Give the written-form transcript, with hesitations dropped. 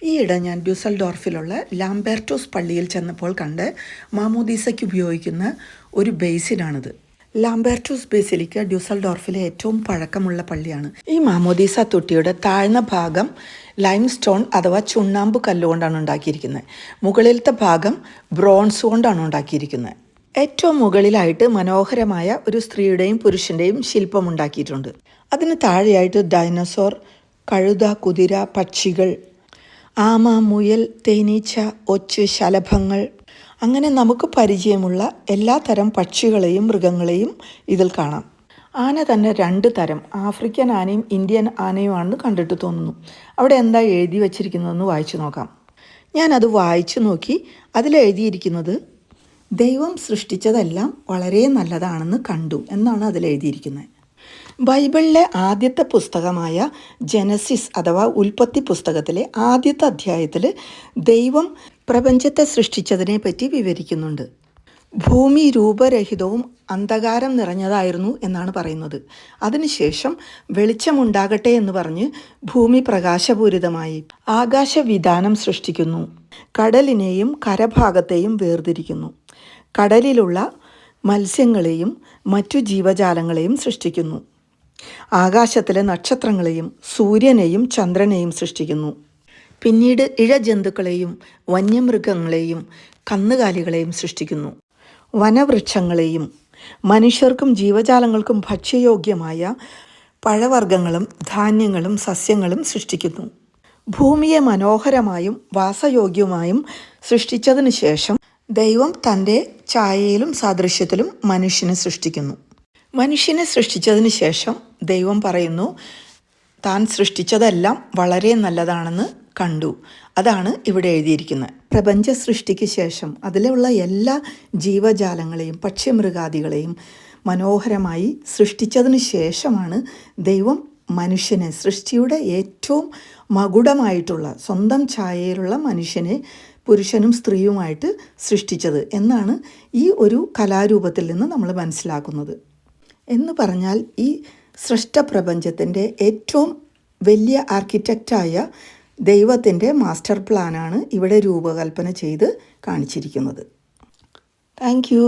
ഈയിടെ ഞാൻ ഡ്യൂസൽഡോർഫിലുള്ള ലാംബെർട്ടോസ് പള്ളിയിൽ ചെന്നപ്പോൾ കണ്ട് മാമോദീസയ്ക്ക് ഉപയോഗിക്കുന്ന ഒരു ബേസിനാണിത്. ലാംബെർട്ടോസ് ബേസിലിക്ക ഡ്യൂസൽഡോർഫിലെ ഏറ്റവും പഴക്കമുള്ള പള്ളിയാണ്. ഈ മാമോദീസ തൊട്ടിയുടെ താഴ്ന്ന ഭാഗം ലൈം സ്റ്റോൺ അഥവാ ചുണ്ണാമ്പ് കല്ലുകൊണ്ടാണ് ഉണ്ടാക്കിയിരിക്കുന്നത്. മുകളിലത്തെ ഭാഗം ബ്രോൺസ് കൊണ്ടാണ് ഉണ്ടാക്കിയിരിക്കുന്നത്. ഏറ്റവും മുകളിലായിട്ട് മനോഹരമായ ഒരു സ്ത്രീയുടെയും പുരുഷൻ്റെയും ശില്പം ഉണ്ടാക്കിയിട്ടുണ്ട്. അതിന് താഴെയായിട്ട് ഡൈനോസോർ, കഴുത, കുതിര, പക്ഷികൾ, ആമ, മുയൽ, തേനീച്ച, ഒച്ച്, ശലഭങ്ങൾ, അങ്ങനെ നമുക്ക് പരിചയമുള്ള എല്ലാ തരം പക്ഷികളെയും മൃഗങ്ങളെയും ഇതിൽ കാണാം. ആന തന്നെ 2 തരം, ആഫ്രിക്കൻ ആനയും ഇന്ത്യൻ ആനയുമാണെന്ന് കണ്ടിട്ട് തോന്നുന്നു. അവിടെ എന്താ എഴുതി വച്ചിരിക്കുന്നതെന്ന് വായിച്ചു നോക്കാം. ഞാനത് വായിച്ചു നോക്കി. അതിലെഴുതിയിരിക്കുന്നത് ദൈവം സൃഷ്ടിച്ചതെല്ലാം വളരെ നല്ലതാണെന്ന് കണ്ടു എന്നാണ് അതിലെഴുതിയിരിക്കുന്നത്. ബൈബിളിലെ ആദ്യത്തെ പുസ്തകമായ ജനസിസ് അഥവാ ഉൽപ്പത്തി പുസ്തകത്തിലെ ആദ്യത്തെ അധ്യായത്തിൽ ദൈവം പ്രപഞ്ചത്തെ സൃഷ്ടിച്ചതിനെ പറ്റി വിവരിക്കുന്നുണ്ട്. ഭൂമി രൂപരഹിതവും അന്ധകാരം നിറഞ്ഞതായിരുന്നു എന്നാണ് പറയുന്നത്. അതിനുശേഷം വെളിച്ചമുണ്ടാകട്ടെ എന്ന് പറഞ്ഞ് ഭൂമി പ്രകാശപൂരിതമായി. ആകാശവിതാനം സൃഷ്ടിക്കുന്നു. കടലിനെയും കരഭാഗത്തെയും വേർതിരിക്കുന്നു. കടലിലുള്ള മത്സ്യങ്ങളെയും മറ്റു ജീവജാലങ്ങളെയും സൃഷ്ടിക്കുന്നു. ആകാശത്തിലെ നക്ഷത്രങ്ങളെയും സൂര്യനെയും ചന്ദ്രനെയും സൃഷ്ടിക്കുന്നു. പിന്നീട് ഇഴജന്തുക്കളെയും വന്യമൃഗങ്ങളെയും കന്നുകാലികളെയും സൃഷ്ടിക്കുന്നു. വനവൃക്ഷങ്ങളെയും മനുഷ്യർക്കും ജീവജാലങ്ങൾക്കും ഭക്ഷ്യയോഗ്യമായ പഴവർഗ്ഗങ്ങളും ധാന്യങ്ങളും സസ്യങ്ങളും സൃഷ്ടിക്കുന്നു. ഭൂമിയെ മനോഹരമായും വാസയോഗ്യമായും സൃഷ്ടിച്ചതിനു ശേഷം ദൈവം തൻ്റെ ഛായയിലും സാദൃശ്യത്തിലും മനുഷ്യനെ സൃഷ്ടിക്കുന്നു. മനുഷ്യനെ സൃഷ്ടിച്ചതിന് ശേഷം ദൈവം പറയുന്നു, താൻ സൃഷ്ടിച്ചതെല്ലാം വളരെ നല്ലതാണെന്ന് കണ്ടു. അതാണ് ഇവിടെ എഴുതിയിരിക്കുന്നത്. പ്രപഞ്ച സൃഷ്ടിക്ക് ശേഷം അതിലുള്ള എല്ലാ ജീവജാലങ്ങളെയും പക്ഷിമൃഗാദികളെയും മനോഹരമായി സൃഷ്ടിച്ചതിന് ശേഷമാണ് ദൈവം മനുഷ്യനെ, സൃഷ്ടിയുടെ ഏറ്റവും മകുടമായിട്ടുള്ള സ്വന്തം ഛായയിലുള്ള മനുഷ്യനെ പുരുഷനും സ്ത്രീയുമായിട്ട് സൃഷ്ടിച്ചത് എന്നാണ് ഈ ഒരു കലാരൂപത്തിൽ നിന്ന് നമ്മൾ മനസ്സിലാക്കുന്നത്. എന്ന് പറഞ്ഞാൽ ഈ സൃഷ്ടപ്രപഞ്ചത്തിൻ്റെ ഏറ്റവും വലിയ ആർക്കിടെക്റ്റായ ദൈവത്തിൻ്റെ മാസ്റ്റർ പ്ലാനാണ് ഇവിടെ രൂപകൽപ്പന ചെയ്ത് കാണിച്ചിരിക്കുന്നത്. Thank you.